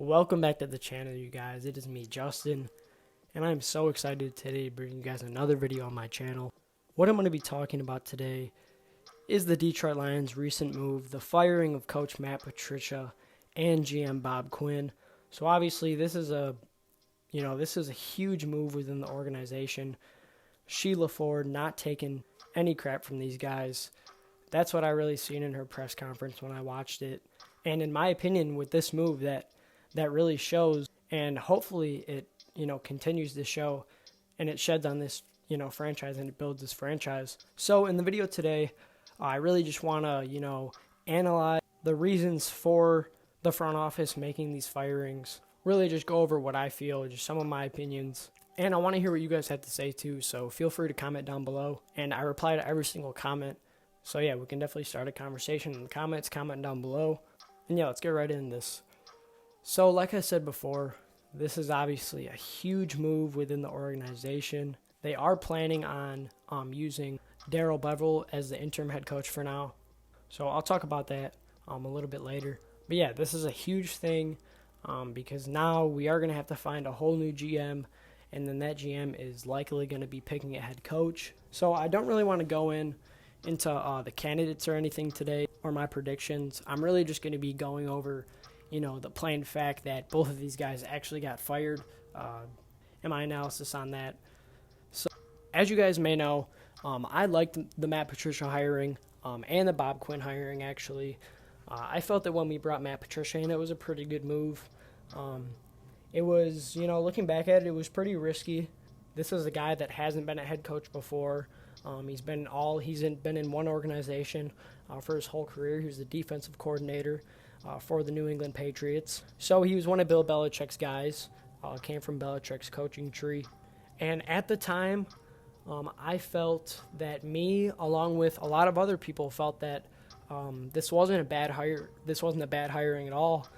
Welcome back to the channel, you guys. It is me, Justin, and I'm so excited today to bring you guys another video on my channel. What I'm going to be talking about today is the Detroit Lions' recent move, the firing of Coach Matt Patricia and GM Bob Quinn. So obviously this is a huge move within the organization. Sheila Ford not taking any crap from these guys. That's what I really seen in her press conference when I watched it. And in my opinion, with this move, that really shows, and hopefully it, continues to show, and it sheds on this, franchise, and it builds this franchise. So in the video today, I really just want to, analyze the reasons for the front office making these firings. Really just go over what I feel, just some of my opinions. And I want to hear what you guys have to say too, so feel free to comment down below. And I reply to every single comment. So yeah, we can definitely start a conversation in the comments, comment down below. And yeah, let's get right into this. So like I said before, this is obviously a huge move within the organization. They are planning on using Darrell Bevell as the interim head coach for now. So I'll talk about that a little bit later. But yeah, this is a huge thing because now we are going to have to find a whole new GM, and then that GM is likely going to be picking a head coach. So I don't really want to go into the candidates or anything today or my predictions. I'm really just going to be going over the plain fact that both of these guys actually got fired, and my analysis on that. So, as you guys may know, I liked the Matt Patricia hiring and the Bob Quinn hiring, actually. I felt that when we brought Matt Patricia in, it was a pretty good move. It was, looking back at it, it was pretty risky. This is a guy that hasn't been a head coach before. He's been in one organization for his whole career. He was the defensive coordinator for the New England Patriots. So he was one of Bill Belichick's guys, came from Belichick's coaching tree. And at the time, I felt that along with a lot of other people, felt that this wasn't a bad hire. This wasn't a bad hiring at all.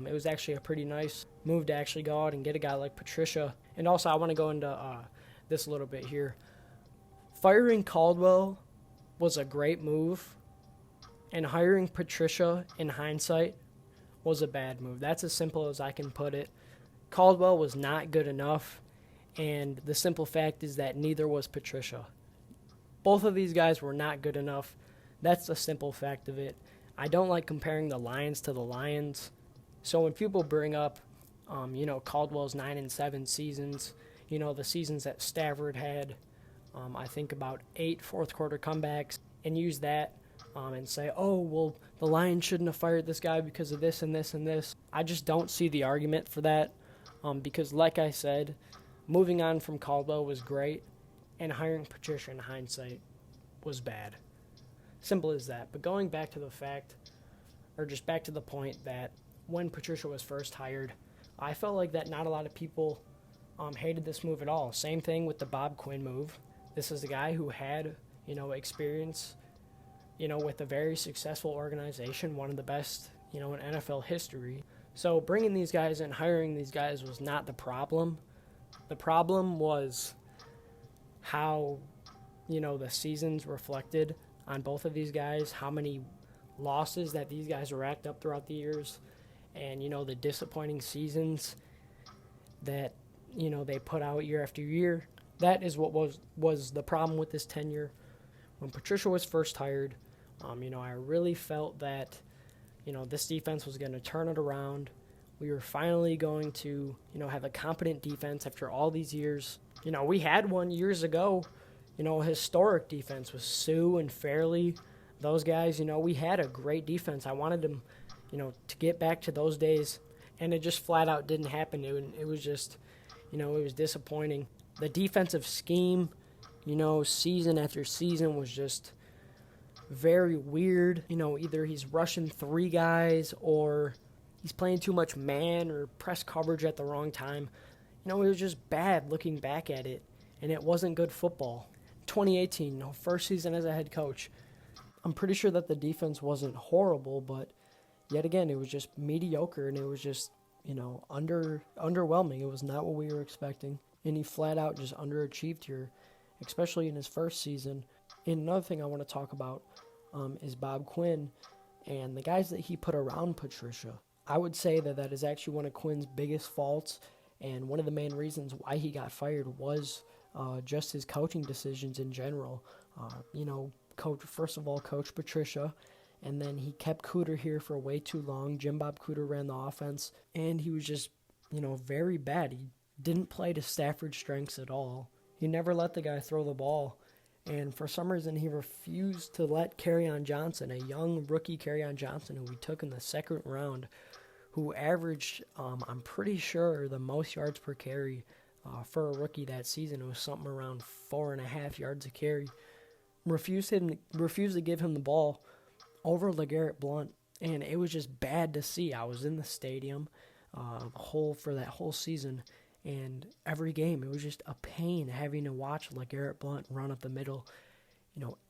It was actually a pretty nice move to actually go out and get a guy like Patricia. And also, I want to go into this a little bit here. Firing Caldwell was a great move, and hiring Patricia, in hindsight, was a bad move. That's as simple as I can put it. Caldwell was not good enough, and the simple fact is that neither was Patricia. Both of these guys were not good enough. That's the simple fact of it. I don't like comparing the Lions to the Lions. So when people bring up, Caldwell's 9-7 seasons, the seasons that Stafford had, I think about 8 fourth-quarter comebacks, and use that and say, oh, well, the Lions shouldn't have fired this guy because of this and this and this. I just don't see the argument for that because, like I said, moving on from Caldwell was great, and hiring Patricia in hindsight was bad. Simple as that. But going back to the fact, or just back to the point that when Patricia was first hired, I felt like that not a lot of people hated this move at all. Same thing with the Bob Quinn move. This is a guy who had, experience, with a very successful organization, one of the best, in NFL history. So bringing these guys in, hiring these guys was not the problem. The problem was how, the seasons reflected on both of these guys, how many losses that these guys racked up throughout the years, and, the disappointing seasons that, they put out year after year. That is what was the problem with this tenure. When Patricia was first hired, I really felt that, this defense was going to turn it around. We were finally going to, have a competent defense after all these years. We had one years ago, a historic defense with Sue and Fairley. Those guys, we had a great defense. I wanted them, to get back to those days, and it just flat out didn't happen. It was just, it was disappointing. The defensive scheme, season after season was just very weird. Either he's rushing 3 guys or he's playing too much man or press coverage at the wrong time. It was just bad looking back at it, and it wasn't good football. 2018, first season as a head coach. I'm pretty sure that the defense wasn't horrible, but yet again, it was just mediocre, and it was just, underwhelming. It was not what we were expecting, and he flat out just underachieved here, especially in his first season. And another thing I want to talk about is Bob Quinn and the guys that he put around Patricia. I would say that that is actually one of Quinn's biggest faults, and one of the main reasons why he got fired was just his coaching decisions in general. First of all, Coach Patricia, and then he kept Cooter here for way too long. Jim Bob Cooter ran the offense, and he was just, very bad. He didn't play to Stafford's strengths at all. He never let the guy throw the ball. And for some reason, he refused to let Kerryon Johnson, a young rookie Kerryon Johnson, who we took in the second round, who averaged, I'm pretty sure, the most yards per carry for a rookie that season. It was something around 4.5 yards a carry. Refused to give him the ball over LeGarrette Blount, and it was just bad to see. I was in the stadium for that whole season, and every game, it was just a pain having to watch LeGarrette Blount run up the middle,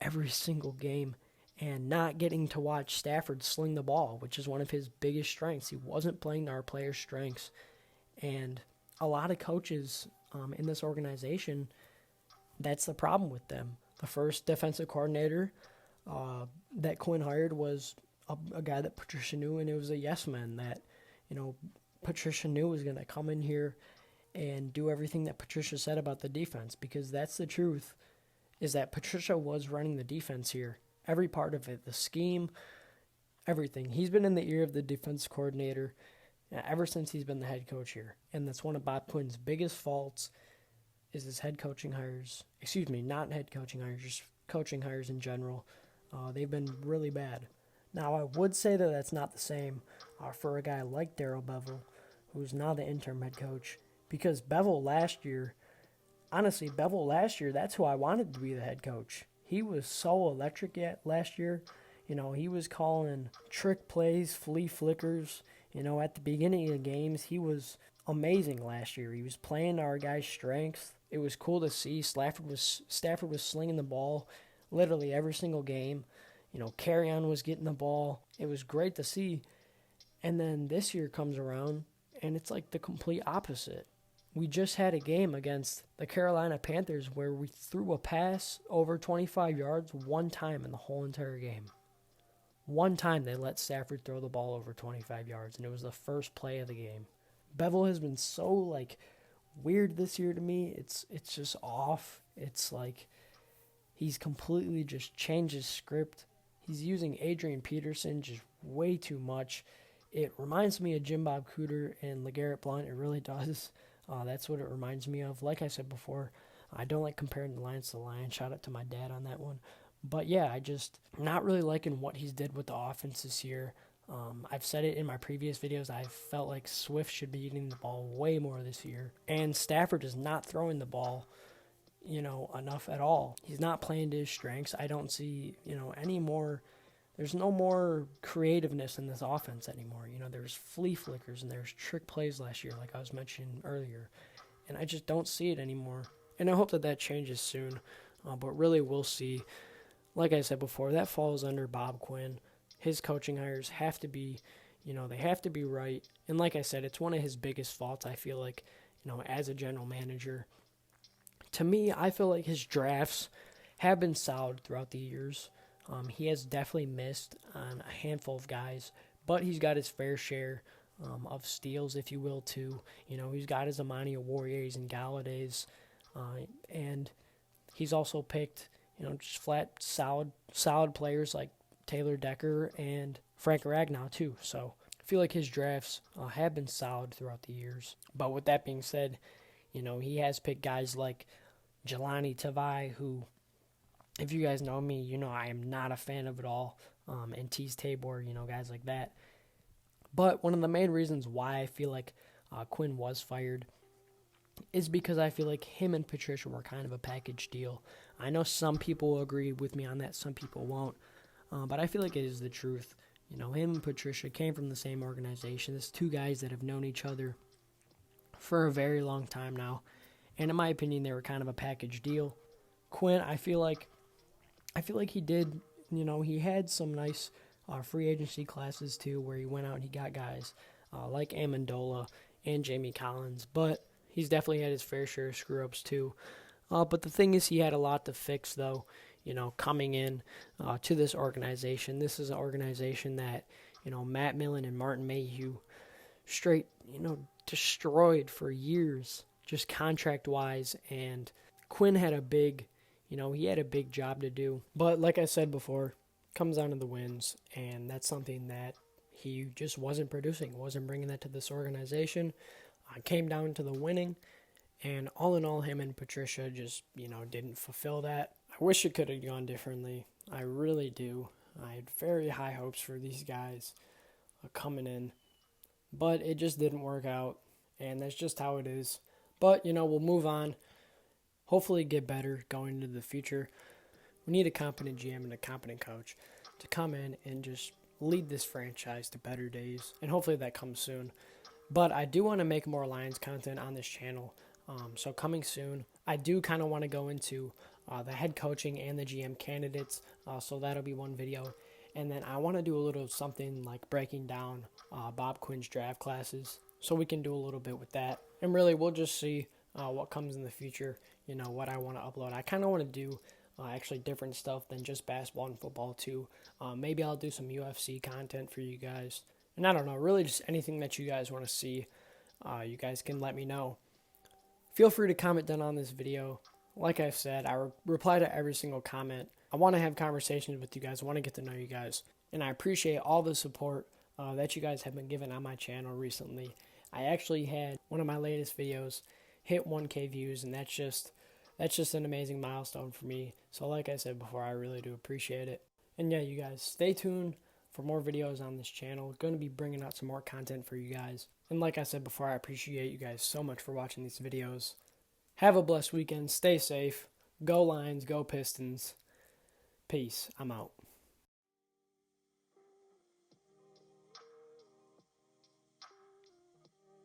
every single game, and not getting to watch Stafford sling the ball, which is one of his biggest strengths. He wasn't playing to our players' strengths. And a lot of coaches in this organization, that's the problem with them. The first defensive coordinator that Quinn hired was a guy that Patricia knew, and it was a yes man that, Patricia knew was going to come in here and do everything that Patricia said about the defense, because that's the truth, is that Patricia was running the defense here. Every part of it, the scheme, everything. He's been in the ear of the defense coordinator ever since he's been the head coach here. And that's one of Bob Quinn's biggest faults is his head coaching hires. Excuse me, not head coaching hires, just coaching hires in general. They've been really bad. Now, I would say that that's not the same for a guy like Darrell Bevell, who's now the interim head coach. Because Bevell last year, that's who I wanted to be the head coach. He was so electric last year. He was calling trick plays, flea flickers. At the beginning of the games, he was amazing last year. He was playing to our guys' strengths. It was cool to see. Stafford was slinging the ball literally every single game. Kerryon was getting the ball. It was great to see. And then this year comes around, and it's like the complete opposite. We just had a game against the Carolina Panthers where we threw a pass over 25 yards one time in the whole entire game. One time they let Stafford throw the ball over 25 yards, and it was the first play of the game. Bevell has been so, weird this year to me. It's just off. It's like he's completely just changed his script. He's using Adrian Peterson just way too much. It reminds me of Jim Bob Cooter and LeGarrette Blount. It really does. That's what it reminds me of. Like I said before, I don't like comparing the Lions to the Lions. Shout out to my dad on that one. But yeah, I just not really liking what he's did with the offense this year. I've said it in my previous videos. I felt like Swift should be getting the ball way more this year. And Stafford is not throwing the ball, enough at all. He's not playing to his strengths. I don't see, any more. There's no more creativeness in this offense anymore. There's flea flickers and there's trick plays last year, like I was mentioning earlier. And I just don't see it anymore. And I hope that changes soon. But really, we'll see. Like I said before, that falls under Bob Quinn. His coaching hires have to be, they have to be right. And like I said, it's one of his biggest faults, I feel like, as a general manager. To me, I feel like his drafts have been solid throughout the years. He has definitely missed on a handful of guys, but he's got his fair share of steals, if you will, too. He's got his Amani Warriors and Gallaudays, and he's also picked, just flat, solid players like Taylor Decker and Frank Ragnow, too. So I feel like his drafts have been solid throughout the years. But with that being said, he has picked guys like Jelani Tavai, who, if you guys know me, I am not a fan of it all. And Tease Tabor, guys like that. But one of the main reasons why I feel like Quinn was fired is because I feel like him and Patricia were kind of a package deal. I know some people will agree with me on that, some people won't. But I feel like it is the truth. Him and Patricia came from the same organization. There's two guys that have known each other for a very long time now. And in my opinion, they were kind of a package deal. Quinn, I feel like he did, he had some nice free agency classes too, where he went out and he got guys like Amendola and Jamie Collins. But he's definitely had his fair share of screw-ups too. But the thing is, he had a lot to fix, though, coming in to this organization. This is an organization that, Matt Millen and Martin Mayhew, straight, destroyed for years, just contract-wise. And Quinn had a big, he had a big job to do. But like I said before, comes down to the wins, and that's something that he just wasn't producing, wasn't bringing that to this organization. Came down to the winning, and all in all, him and Patricia just, didn't fulfill that. I wish it could have gone differently. I really do. I had very high hopes for these guys coming in, but it just didn't work out, and that's just how it is. But, we'll move on. Hopefully get better going into the future. We need a competent GM and a competent coach to come in and just lead this franchise to better days, and hopefully that comes soon. But I do want to make more Lions content on this channel, so coming soon. I do kind of want to go into the head coaching and the GM candidates, so that'll be one video. And then I want to do a little something like breaking down Bob Quinn's draft classes, so we can do a little bit with that. And really, we'll just see what comes in the future, what I want to upload. I kind of want to do actually different stuff than just basketball and football too. Maybe I'll do some UFC content for you guys. And I don't know, really just anything that you guys want to see, you guys can let me know. Feel free to comment down on this video. Like I said, I reply to every single comment. I want to have conversations with you guys. I want to get to know you guys. And I appreciate all the support that you guys have been giving on my channel recently. I actually had one of my latest videos hit 1K views, and that's just an amazing milestone for me. So like I said before, I really do appreciate it. And yeah, you guys, stay tuned for more videos on this channel. Going to be bringing out some more content for you guys. And like I said before, I appreciate you guys so much for watching these videos. Have a blessed weekend. Stay safe. Go Lions. Go Pistons. Peace. I'm out.